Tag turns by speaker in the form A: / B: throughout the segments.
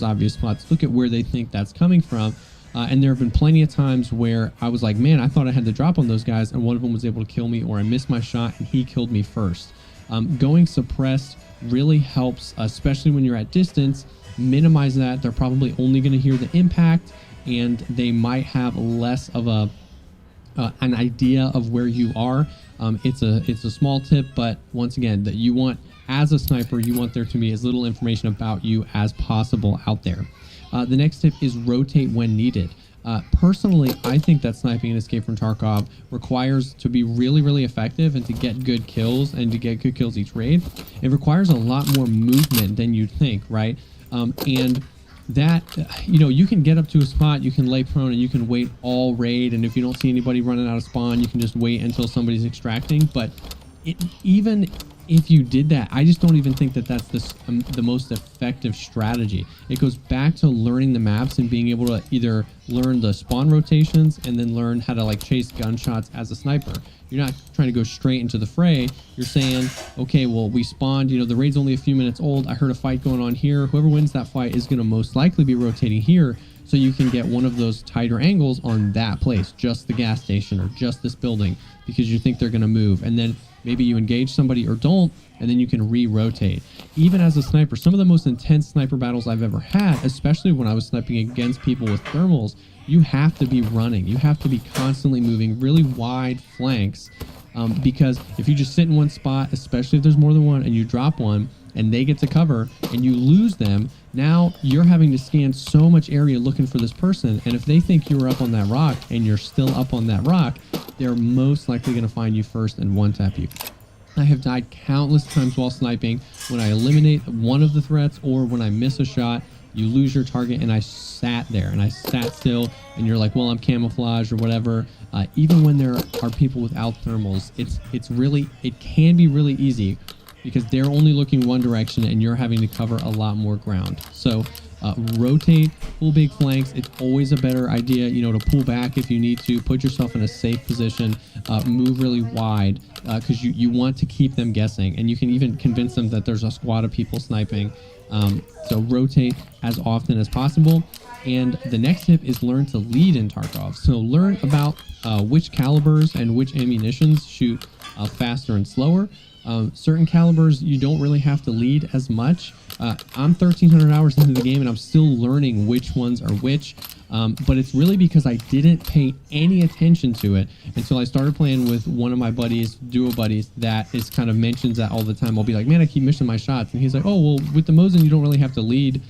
A: obvious spots, look at where they think that's coming from. And there have been plenty of times where I was like, man, I thought I had the drop on those guys, and one of them was able to kill me, or I missed my shot and he killed me first. Going suppressed really helps, especially when you're at distance. Minimize that. They're probably only going to hear the impact, and they might have less of an idea of where you are. It's a small tip, but once again, that you want, as a sniper, you want there to be as little information about you as possible out there. The next tip is rotate when needed. Personally, I think that sniping in Escape from Tarkov requires, to be really, really effective and to get good kills and to get good kills each raid, it requires a lot more movement than you'd think, right? And that, you can get up to a spot, you can lay prone, and you can wait all raid, and if you don't see anybody running out of spawn, you can just wait until somebody's extracting. But even if you did that, I just don't even think that that's the most effective strategy. It goes back to learning the maps and being able to either learn the spawn rotations and then learn how to chase gunshots as a sniper. You're not trying to go straight into the fray. You're saying, okay, well, we spawned, the raid's only a few minutes old. I heard a fight going on here. Whoever wins that fight is going to most likely be rotating here. So you can get one of those tighter angles on that place, just the gas station or just this building, because you think they're going to move. And then maybe you engage somebody or don't, and then you can re-rotate. Even as a sniper, some of the most intense sniper battles I've ever had, especially when I was sniping against people with thermals, you have to be running. You have to be constantly moving really wide flanks, because if you just sit in one spot, especially if there's more than one, and you drop one, and they get to cover, and you lose them, now you're having to scan so much area looking for this person, and if they think you were up on that rock, and you're still up on that rock, they're most likely going to find you first and one-tap you. I have died countless times while sniping when I eliminate one of the threats, or when I miss a shot, you lose your target, and I sat there, and I sat still, and you're like, well, I'm camouflaged or whatever. Even when there are people without thermals, it can be really easy, because they're only looking one direction and you're having to cover a lot more ground. So rotate, pull big flanks. It's always a better idea, to pull back if you need to, put yourself in a safe position, move really wide, because you want to keep them guessing, and you can even convince them that there's a squad of people sniping. So rotate as often as possible. And the next tip is learn to lead in Tarkov. So learn about which calibers and which ammunitions shoot faster and slower. Certain calibers you don't really have to lead as much. I'm 1,300 hours into the game and I'm still learning which ones are which, but it's really because I didn't pay any attention to it until I started playing with one of my buddies, duo buddies, that is kind of mentions that all the time. I'll be like, man, I keep missing my shots, and he's like, oh, well, with the Mosin you don't really have to lead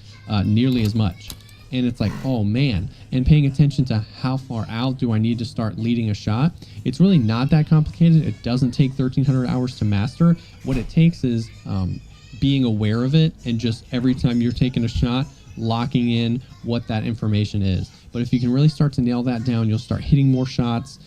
A: nearly as much. And it's like, oh man, and paying attention to how far out do I need to start leading a shot. It's really not that complicated. It doesn't take 1,300 hours to master. What it takes is being aware of it, and just every time you're taking a shot, locking in what that information is. But if you can really start to nail that down, you'll start hitting more shots.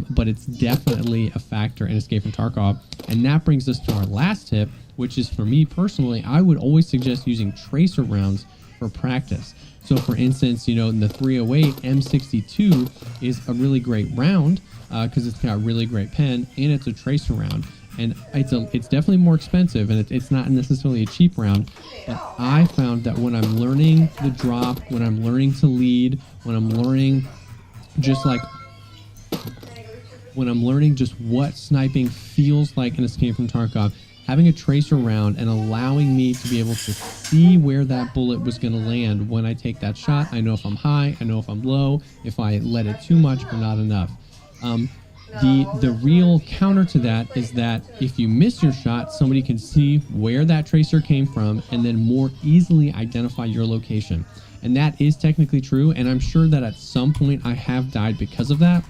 A: But it's definitely a factor in Escape from Tarkov. And that brings us to our last tip, which is, for me personally, I would always suggest using tracer rounds for practice. So for instance, in the 308, M62 is a really great round because it's got really great pen, and it's a tracer round. And it's definitely more expensive, and it's not necessarily a cheap round. But I found that when I'm learning the drop, when I'm learning to lead, when I'm learning just what sniping feels like in Escape from Tarkov, having a tracer round and allowing me to be able to see where that bullet was going to land when I take that shot. I know if I'm high, I know if I'm low, if I let it too much or not enough. The real counter to that is that if you miss your shot, somebody can see where that tracer came from and then more easily identify your location. And that is technically true, and I'm sure that at some point I have died because of that.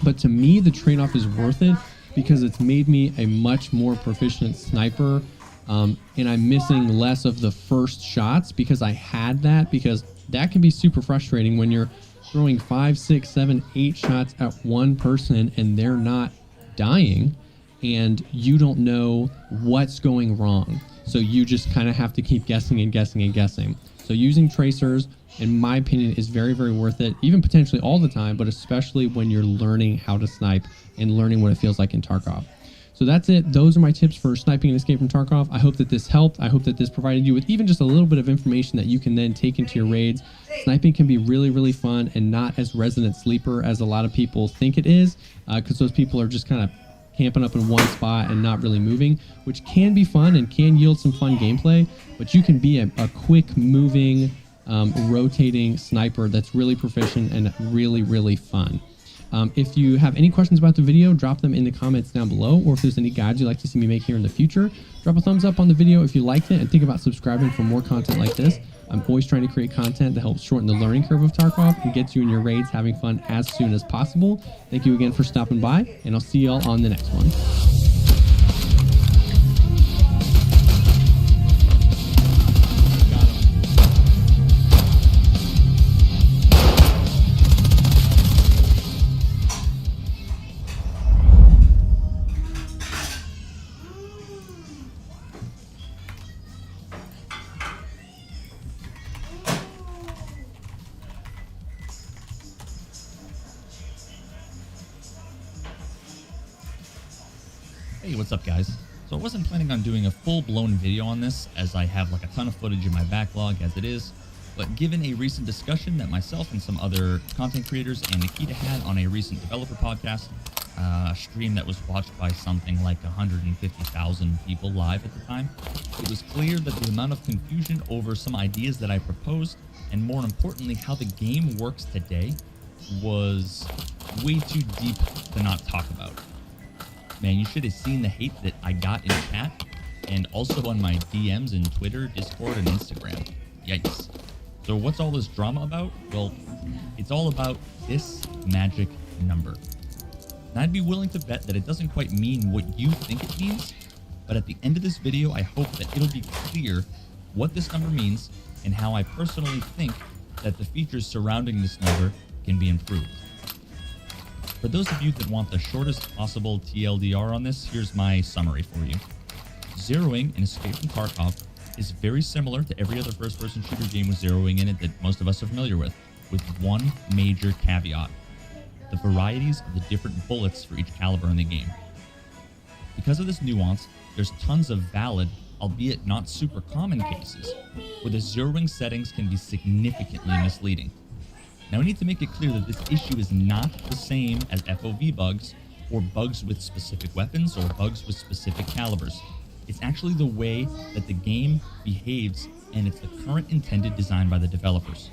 A: But to me, the trade-off is worth it, because it's made me a much more proficient sniper, and I'm missing less of the first shots because I had that, because that can be super frustrating when you're throwing 5, 6, 7, 8 shots at one person and they're not dying, and you don't know what's going wrong. So you just kind of have to keep guessing and guessing and guessing. So using tracers, in my opinion, is very, very worth it, even potentially all the time, but especially when you're learning how to snipe and learning what it feels like in Tarkov. So that's it. Those are my tips for sniping and escape from Tarkov. I hope that this helped. I hope that this provided you with even just a little bit of information that you can then take into your raids. Sniping can be really, really fun and not as resident sleeper as a lot of people think it is, because those people are just kind of camping up in one spot and not really moving, which can be fun and can yield some fun gameplay, but you can be a quick moving, rotating sniper that's really proficient and really, really fun. If you have any questions about the video, drop them in the comments down below, or if there's any guides you'd like to see me make here in the future, drop a thumbs up on the video if you liked it, and think about subscribing for more content like this. I'm always trying to create content that helps shorten the learning curve of Tarkov and gets you in your raids having fun as soon as possible. Thank you again for stopping by, and I'll see y'all on the next one.
B: Hey, what's up, guys? So I wasn't planning on doing a full-blown video on this, as I have like a ton of footage in my backlog as it is, but given a recent discussion that myself and some other content creators and Neekona had on a recent developer podcast, a stream that was watched by something like 150,000 people live at the time, it was clear that the amount of confusion over some ideas that I proposed, and more importantly, how the game works today, was way too deep to not talk about. Man, you should have seen the hate that I got in chat and also on my DMs in Twitter, Discord, and Instagram. Yikes. So what's all this drama about? Well, it's all about this magic number. And I'd be willing to bet that it doesn't quite mean what you think it means, but at the end of this video, I hope that it'll be clear what this number means and how I personally think that the features surrounding this number can be improved. For those of you that want the shortest possible TLDR on this, here's my summary for you. Zeroing in Escape from Tarkov is very similar to every other first-person shooter game with zeroing in it that most of us are familiar with one major caveat: the varieties of the different bullets for each caliber in the game. Because of this nuance, there's tons of valid, albeit not super common cases, where the zeroing settings can be significantly misleading. Now, we need to make it clear that this issue is not the same as FOV bugs, or bugs with specific weapons, or bugs with specific calibers. It's actually the way that the game behaves, and it's the current intended design by the developers.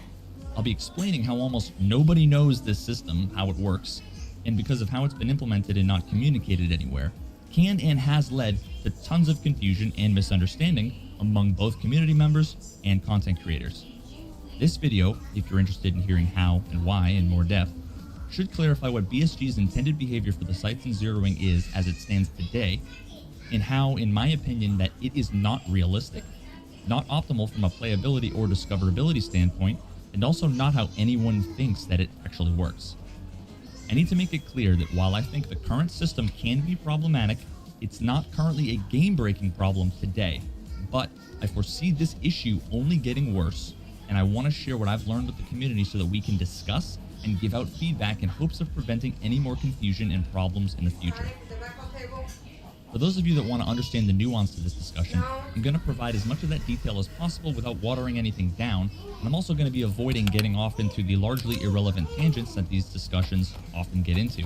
B: I'll be explaining how almost nobody knows this system, how it works, and because of how it's been implemented and not communicated anywhere, can and has led to tons of confusion and misunderstanding among both community members and content creators. This video, if you're interested in hearing how and why in more depth, should clarify what BSG's intended behavior for the sights and zeroing is as it stands today, and how, in my opinion, that it is not realistic, not optimal from a playability or discoverability standpoint, and also not how anyone thinks that it actually works. I need to make it clear that while I think the current system can be problematic, it's not currently a game-breaking problem today, but I foresee this issue only getting worse, and I want to share what I've learned with the community so that we can discuss and give out feedback in hopes of preventing any more confusion and problems in the future. For those of you that want to understand the nuance to this discussion, I'm going to provide as much of that detail as possible without watering anything down, and I'm also going to be avoiding getting off into the largely irrelevant tangents that these discussions often get into.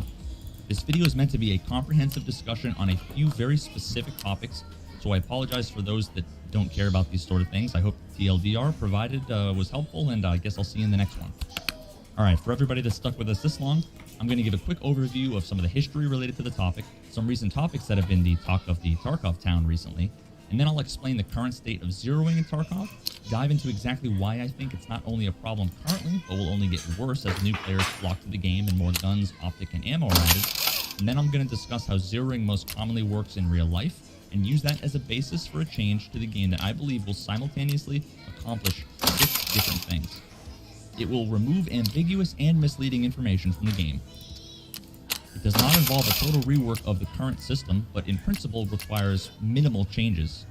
B: This video is meant to be a comprehensive discussion on a few very specific topics, so I apologize for those that don't care about these sort of things. I hope the TLDR provided was helpful, and I guess I'll see you in the next one. All right, for everybody that stuck with us this long, I'm going to give a quick overview of some of the history related to the topic, some recent topics that have been the talk of the Tarkov town recently, and then I'll explain the current state of zeroing in Tarkov, dive into exactly why I think it's not only a problem currently, but will only get worse as new players flock to the game and more guns, optic, and ammo are added, and then I'm going to discuss how zeroing most commonly works in real life, and use that as a basis for a change to the game that I believe will simultaneously accomplish 6 different things. It will remove ambiguous and misleading information from the game. It does not involve a total rework of the current system, but in principle requires minimal changes.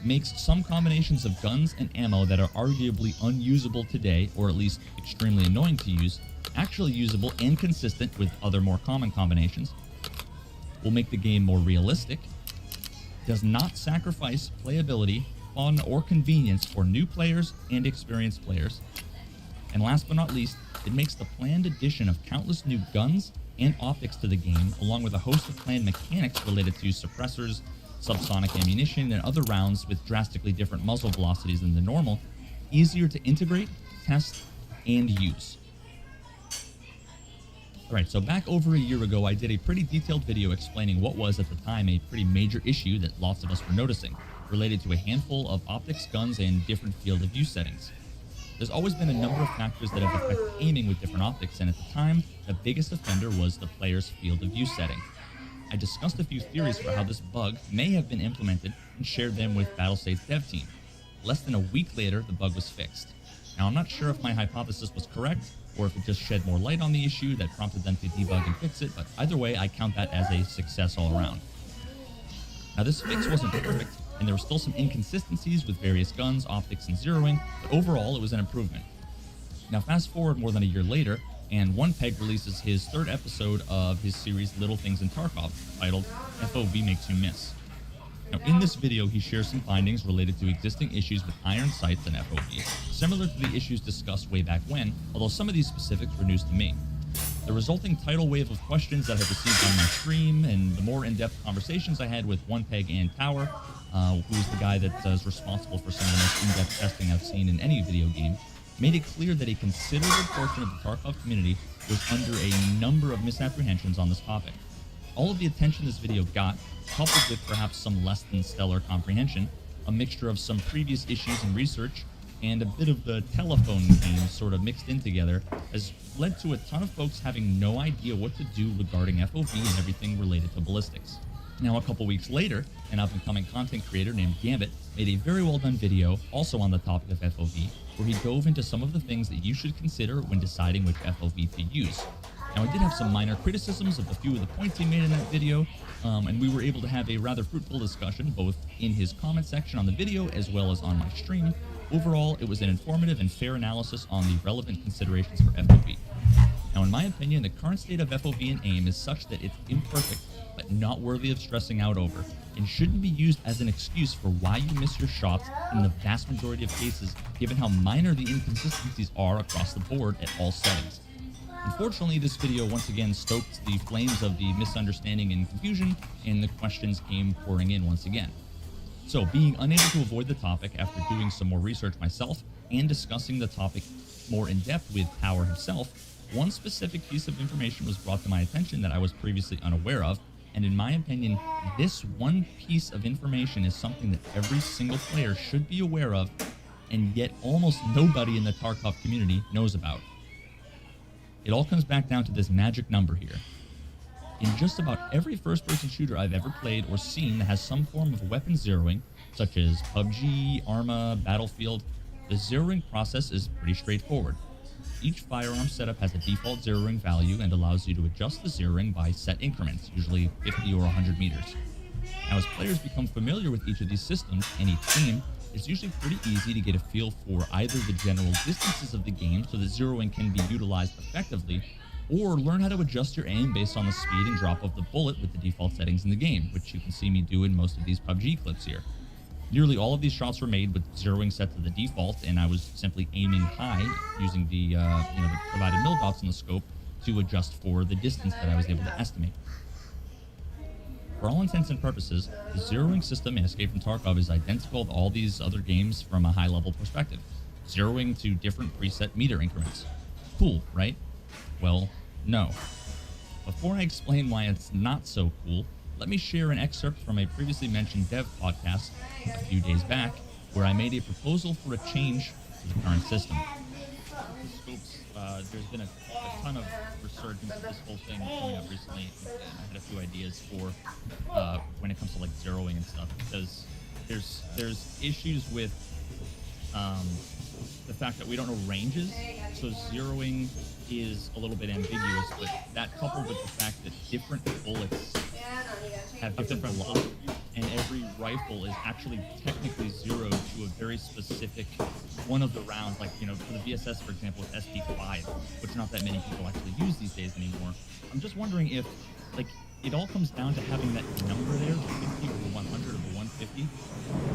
B: It makes some combinations of guns and ammo that are arguably unusable today, or at least extremely annoying to use, actually usable and consistent with other more common combinations. will make the game more realistic, does not sacrifice playability, fun, or convenience for new players and experienced players, and last but not least, it makes the planned addition of countless new guns and optics to the game, along with a host of planned mechanics related to suppressors, subsonic ammunition, and other rounds with drastically different muzzle velocities than the normal, easier to integrate, test, and use. Alright, so back over a year ago, I did a pretty detailed video explaining what was at the time a pretty major issue that lots of us were noticing, related to a handful of optics, guns, and different field of view settings. There's always been a number of factors that have affected aiming with different optics, and at the time, the biggest offender was the player's field of view setting. I discussed a few theories for how this bug may have been implemented and shared them with Battlestate's dev team. Less than a week later, the bug was fixed. Now, I'm not sure if my hypothesis was correct, or if it just shed more light on the issue that prompted them to debug and fix it, but either way, I count that as a success all around. Now, this fix wasn't perfect, and there were still some inconsistencies with various guns, optics, and zeroing, but overall, it was an improvement. Now, fast forward more than a year later, and OnePeg releases his third episode of his series Little Things in Tarkov, titled FOV Makes You Miss. Now, in this video, he shares some findings related to existing issues with iron sights and FOV, similar to the issues discussed way back when, although some of these specifics were news to me. The resulting tidal wave of questions that I've received on my stream, and the more in-depth conversations I had with OnePeg and Tower, who's the guy that is responsible for some of the most in-depth testing I've seen in any video game, made it clear that a considerable portion of the Tarkov community was under a number of misapprehensions on this topic. All of the attention this video got, coupled with perhaps some less than stellar comprehension, a mixture of some previous issues and research, and a bit of the telephone game sort of mixed in together, has led to a ton of folks having no idea what to do regarding FOV and everything related to ballistics. Now, a couple weeks later, an up-and-coming content creator named Gambit made a very well-done video, also on the topic of FOV, where he dove into some of the things that you should consider when deciding which FOV to use. Now, I did have some minor criticisms of a few of the points he made in that video, and we were able to have a rather fruitful discussion, both in his comment section on the video as well as on my stream. Overall, it was an informative and fair analysis on the relevant considerations for FOV. Now, in my opinion, the current state of FOV and aim is such that it's imperfect, but not worthy of stressing out over, and shouldn't be used as an excuse for why you miss your shots in the vast majority of cases, given how minor the inconsistencies are across the board at all settings. Unfortunately, this video once again stoked the flames of the misunderstanding and confusion, and the questions came pouring in once again. So, being unable to avoid the topic after doing some more research myself and discussing the topic more in depth with Tower himself, one specific piece of information was brought to my attention that I was previously unaware of, and in my opinion, this one piece of information is something that every single player should be aware of, and yet almost nobody in the Tarkov community knows about. It all comes back down to this magic number here. In just about every first-person shooter I've ever played or seen that has some form of weapon zeroing, such as PUBG, Arma, Battlefield, the zeroing process is pretty straightforward. Each firearm setup has a default zeroing value and allows you to adjust the zeroing by set increments, usually 50 or 100 meters. Now, as players become familiar with each of these systems and each theme, it's usually pretty easy to get a feel for either the general distances of the game so that zeroing can be utilized effectively, or learn how to adjust your aim based on the speed and drop of the bullet with the default settings in the game, which you can see me do in most of these PUBG clips here. Nearly all of these shots were made with zeroing set to the default, and I was simply aiming high using the provided mil dots in the scope to adjust for the distance that I was able to estimate. For all intents and purposes, the zeroing system in Escape from Tarkov is identical to all these other games from a high-level perspective, zeroing to different preset meter increments. Cool, right? Well, no. Before I explain why it's not so cool, let me share an excerpt from a previously mentioned dev podcast a few days back, where I made a proposal for a change to the current system. The scopes, there's been a ton of resurgence of this whole thing coming up recently, and I had a few ideas for when it comes to like zeroing and stuff, because there's issues with the fact that we don't know ranges, so zeroing is a little bit ambiguous, but that coupled with the fact that different bullets have different velocities, and every rifle is actually technically zeroed to a very specific one of the rounds, like, you know, for the VSS, for example, with SP5, which not that many people actually use these days anymore. I'm just wondering if it all comes down to having that number there, the 50 or the 100 or the 150.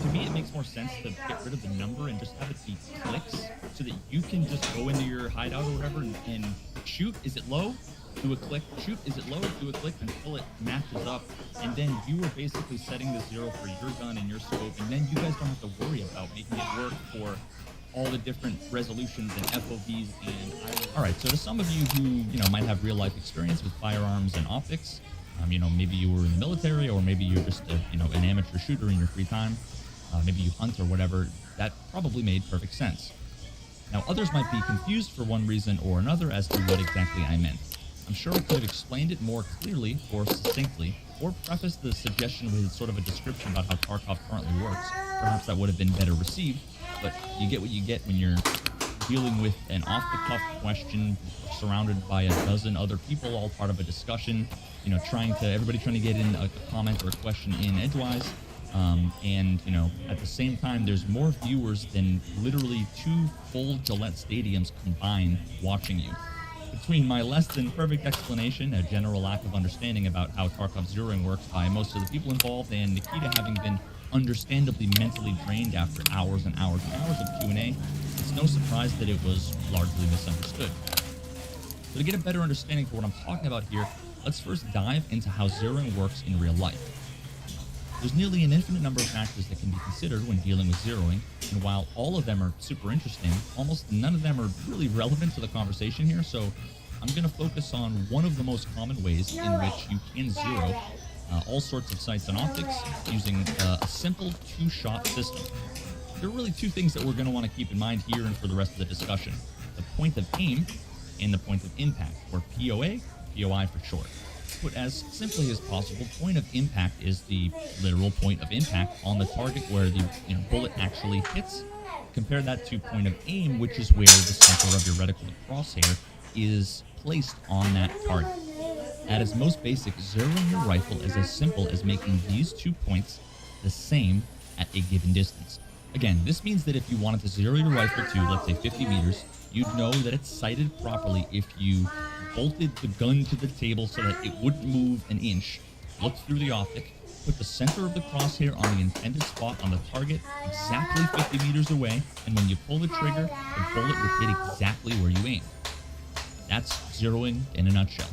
B: To me, it makes more sense to get rid of the number and just have it be clicks so that you can just go into your hideout or whatever and shoot. Is it low? Do a click. Shoot. Is it low? Do a click until it matches up. And then you are basically setting the 0 for your gun and your scope. And then you guys don't have to worry about making it work for all the different resolutions and FOVs and all right, so to some of you who might have real life experience with firearms and optics, maybe you were in the military, or maybe you're just an amateur shooter in your free time, maybe you hunt or whatever, that probably made perfect sense. Now others might be confused for one reason or another as to what exactly I meant. I'm sure I could have explained it more clearly or succinctly, or prefaced the suggestion with sort of a description about how Tarkov currently works. Perhaps that would have been better received. But you get what you get when you're dealing with an off-the-cuff question surrounded by a dozen other people, all part of a discussion, everybody trying to get in a comment or a question in edgewise. And at the same time, there's more viewers than literally 2 full Gillette stadiums combined watching you. Between my less than perfect explanation, a general lack of understanding about how Tarkov zeroing works by most of the people involved, and Neekona having been understandably mentally drained after hours and hours and hours of Q&A, it's no surprise that it was largely misunderstood. So to get a better understanding for what I'm talking about here, let's first dive into how zeroing works in real life. There's nearly an infinite number of factors that can be considered when dealing with zeroing, and while all of them are super interesting, almost none of them are really relevant to the conversation here, so I'm going to focus on one of the most common ways in which you can zero all sorts of sights and optics using a simple 2-shot system. There are really 2 things that we're going to want to keep in mind here and for the rest of the discussion: the point of aim and the point of impact, or POA, POI for short. Put as simply as possible, point of impact is the literal point of impact on the target where the bullet actually hits. Compare that to point of aim, which is where the center of your reticle crosshair is placed on that target. At its most basic, zeroing your rifle is as simple as making these 2 points the same at a given distance. Again, this means that if you wanted to zero your rifle to, let's say, 50 meters, you'd know that it's sighted properly if you bolted the gun to the table so that it wouldn't move an inch, look through the optic, put the center of the crosshair on the intended spot on the target exactly 50 meters away, and when you pull the trigger, the bullet would hit exactly where you aim. That's zeroing in a nutshell.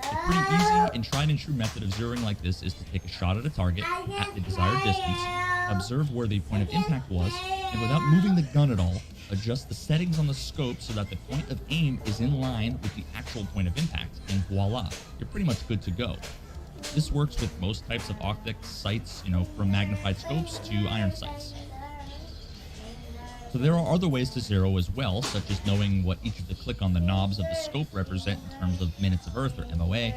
B: A pretty easy and tried and true method of zeroing like this is to take a shot at a target at the desired distance, observe where the point of impact was, and without moving the gun at all, adjust the settings on the scope so that the point of aim is in line with the actual point of impact, and voila, you're pretty much good to go. This works with most types of optics sights, from magnified scopes to iron sights. So there are other ways to zero as well, such as knowing what each of the click on the knobs of the scope represent in terms of minutes of earth or MOA.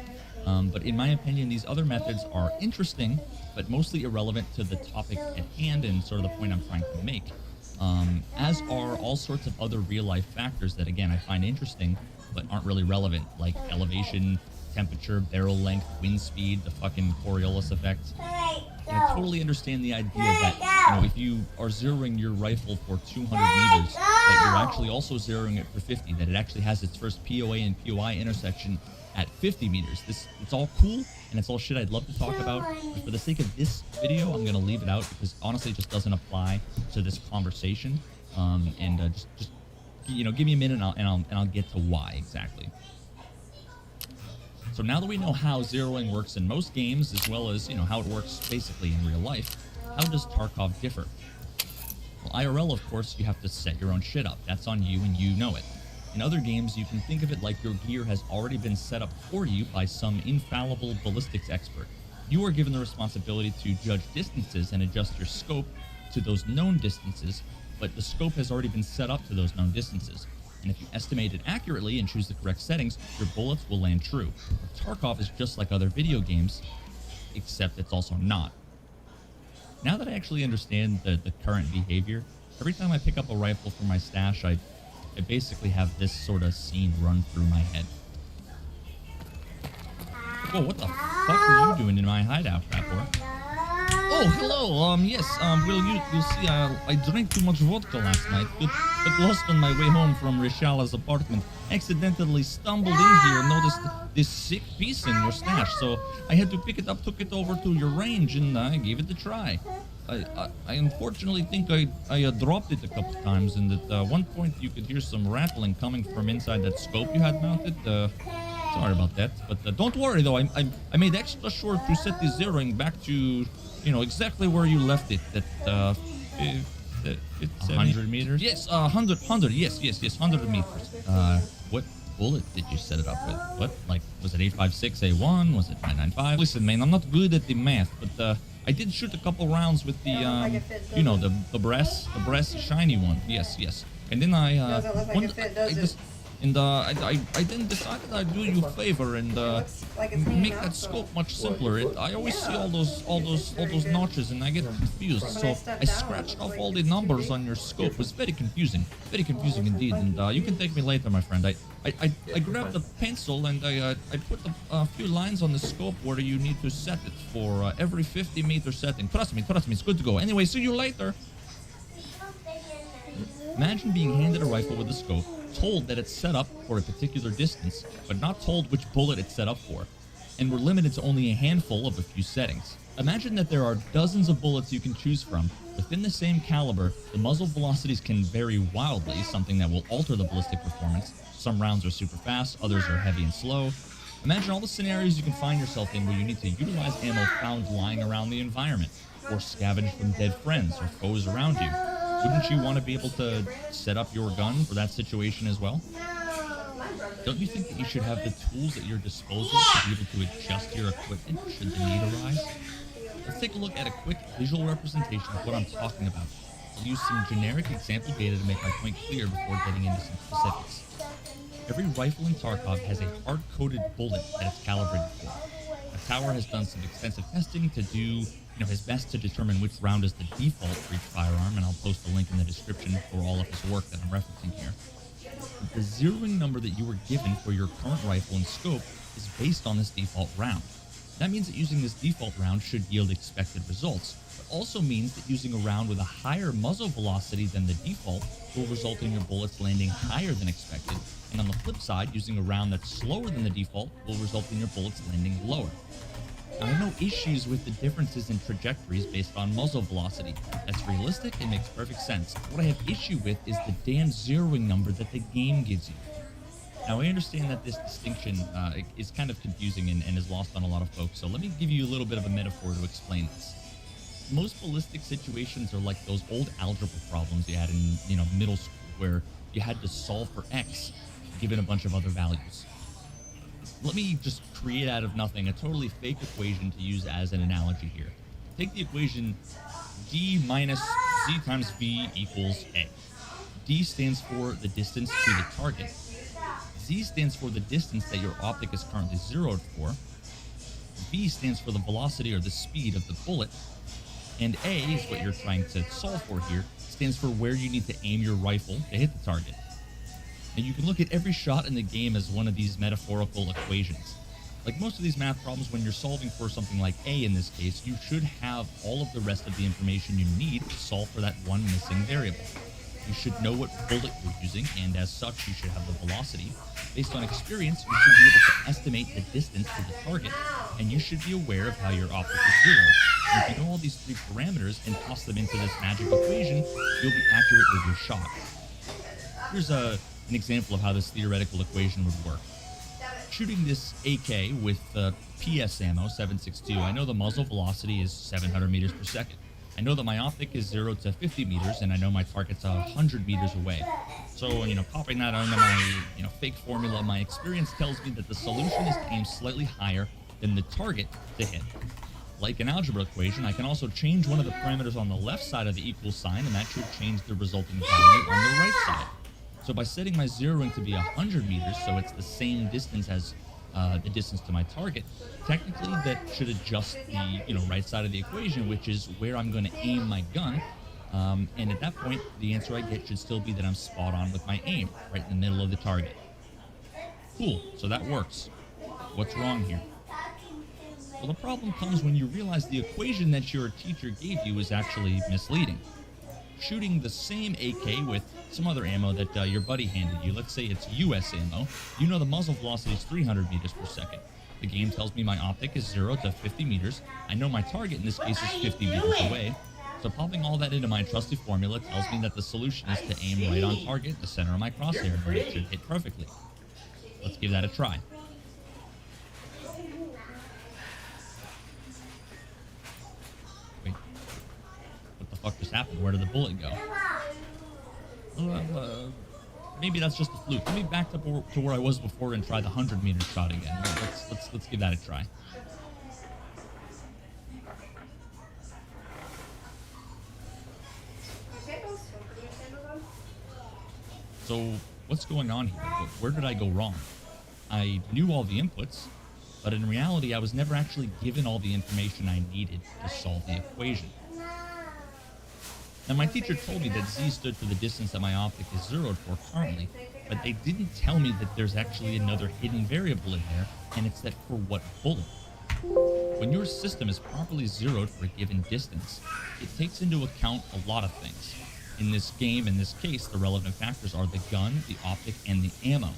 B: But in my opinion, these other methods are interesting, but mostly irrelevant to the topic at hand and sort of the point I'm trying to make. As are all sorts of other real-life factors that, again, I find interesting, but aren't really relevant, like elevation, temperature, barrel length, wind speed, the fucking Coriolis effect. And I totally understand the idea that, if you are zeroing your rifle for 200 meters, that you're actually also zeroing it for 50, that it actually has its first POA and POI intersection at 50 meters. It's all cool, and it's all shit I'd love to talk about, but for the sake of this video, I'm going to leave it out because honestly it just doesn't apply to this conversation. Just give me a minute and I'll get to why exactly. So now that we know how zeroing works in most games, as well as, how it works basically in real life, how does Tarkov differ? Well, IRL, of course, you have to set your own shit up. That's on you, and you know it. In other games, you can think of it like your gear has already been set up for you by some infallible ballistics expert. You are given the responsibility to judge distances and adjust your scope to those known distances, but the scope has already been set up to those known distances. And if you estimate it accurately and choose the correct settings, your bullets will land true. Tarkov is just like other video games, except it's also not. Now that I actually understand the current behavior, every time I pick up a rifle from my stash, I basically have this sort of scene run through my head. Whoa, what the fuck are you doing in my hideout, Fat Boy? Oh, hello. Yes. Well, you'll see. I drank too much vodka last night. Got lost on my way home from Rishala's apartment. Accidentally stumbled in here and noticed this sick piece in your stash. So I had to pick it up, took it over to your range, and I gave it a try. I unfortunately think I dropped it a couple times, and at one point you could hear some rattling coming from inside that scope you had mounted. Sorry about that, but don't worry though. I made extra sure to set the zeroing back to exactly where you left it. At 100 meters. Yes, 100. Yes, 100 meters. What bullet did you set it up with? What, like, was it 856 A1? Was it 995? Listen, man, I'm not good at the math, but I did shoot a couple rounds with the the brass shiny one. Yes. And then
C: Doesn't look like it fit, does it?
B: I then decided I'd do you a favor and
C: like it's hanging
B: make
C: out,
B: that
C: so-
B: scope much simpler. I always see all those notches and I get confused. So I scratched off all the numbers on your scope. It was very confusing indeed. And you can thank me later, my friend. I grabbed a pencil and I put a few lines on the scope where you need to set it for every 50-meter setting. Trust me, it's good to go. Anyway, see you later. Imagine being handed a rifle with a scope, told that it's set up for a particular distance, but not told which bullet it's set up for, and we're limited to only a handful of a few settings. Imagine that there are dozens of bullets you can choose from. Within the same caliber, the muzzle velocities can vary wildly, something that will alter the ballistic performance. Some rounds are super fast, others are heavy and slow. Imagine all the scenarios you can find yourself in where you need to utilize ammo found lying around the environment, or scavenge from dead friends or foes around you. Wouldn't you want to be able to set up your gun for that situation as well? Don't you think that you should have the tools at your disposal to be able to adjust your equipment should the need arise? Let's take a look at a quick visual representation of what I'm talking about. I'll use some generic example data to make my point clear before getting into some specifics. Every rifle in Tarkov has a hard-coded bullet that it's calibrated for. The tower has done some extensive testing to do his best to determine which round is the default for each firearm, and I'll post a link in the description for all of his work that I'm referencing here. The zeroing number that you were given for your current rifle and scope is based on this default round. That means that using this default round should yield expected results, but also means that using a round with a higher muzzle velocity than the default will result in your bullets landing higher than expected, and on the flip side, using a round that's slower than the default will result in your bullets landing lower. I have no issues with the differences in trajectories based on muzzle velocity. That's realistic and makes perfect sense. What I have issue with is the damn zeroing number that the game gives you. Now, I understand that this distinction is kind of confusing and is lost on a lot of folks, so let me give you a little bit of a metaphor to explain this. Most ballistic situations are like those old algebra problems you had in middle school where you had to solve for x given a bunch of other values. Let me just create out of nothing a totally fake equation to use as an analogy here. Take the equation d minus z times v equals a. D stands for the distance to the target. Z stands for the distance that your optic is currently zeroed for. V stands for the velocity or the speed of the bullet. And A is what you're trying to solve for here, stands for where you need to aim your rifle to hit the target. And you can look at every shot in the game as one of these metaphorical equations. Like most of these math problems, when you're solving for something like A in this case, you should have all of the rest of the information you need to solve for that one missing variable. You should know what bullet you're using, and as such, you should have the velocity. Based on experience, you should be able to estimate the distance to the target, and you should be aware of how your optic is zeroed. And if you know all these three parameters and toss them into this magic equation, you'll be accurate with your shot. Here's an example of how this theoretical equation would work. Shooting this AK with PS ammo 7.62, I know the muzzle velocity is 700 meters per second. I know that my optic is 0 to 50 meters, and I know my target's 100 meters away. So, popping that into my, fake formula, my experience tells me that the solution is to aim slightly higher than the target to hit. Like an algebra equation, I can also change one of the parameters on the left side of the equal sign, and that should change the resulting value on the right side. So by setting my zeroing to be 100 meters, so it's the same distance as the distance to my target, technically that should adjust the right side of the equation, which is where I'm going to aim my gun. And at that point, the answer I get should still be that I'm spot on with my aim, right in the middle of the target. Cool, so that works. What's wrong here? Well, the problem comes when you realize the equation that your teacher gave you is actually misleading. Shooting the same AK with some other ammo that your buddy handed you, let's say it's US ammo, you know the muzzle velocity is 300 meters per second. The game tells me my optic is 0 to 50 meters. I know my target in this case is 50 meters away. So popping all that into my trusty formula tells me that the solution is to aim right on target, the center of my crosshair, and it should hit perfectly. Let's give that a try. Wait, what the fuck just happened? Where did the bullet go? Maybe that's just a fluke. Let me back up to where I was before and try the 100-meter shot again. Let's give that a try. So what's going on here? Where did I go wrong? I knew all the inputs, but in reality, I was never actually given all the information I needed to solve the equation. Now, my teacher told me that Z stood for the distance that my optic is zeroed for currently, but they didn't tell me that there's actually another hidden variable in there, and it's that for what bullet. When your system is properly zeroed for a given distance, it takes into account a lot of things. In this game, in this case, the relevant factors are the gun, the optic, and the ammo.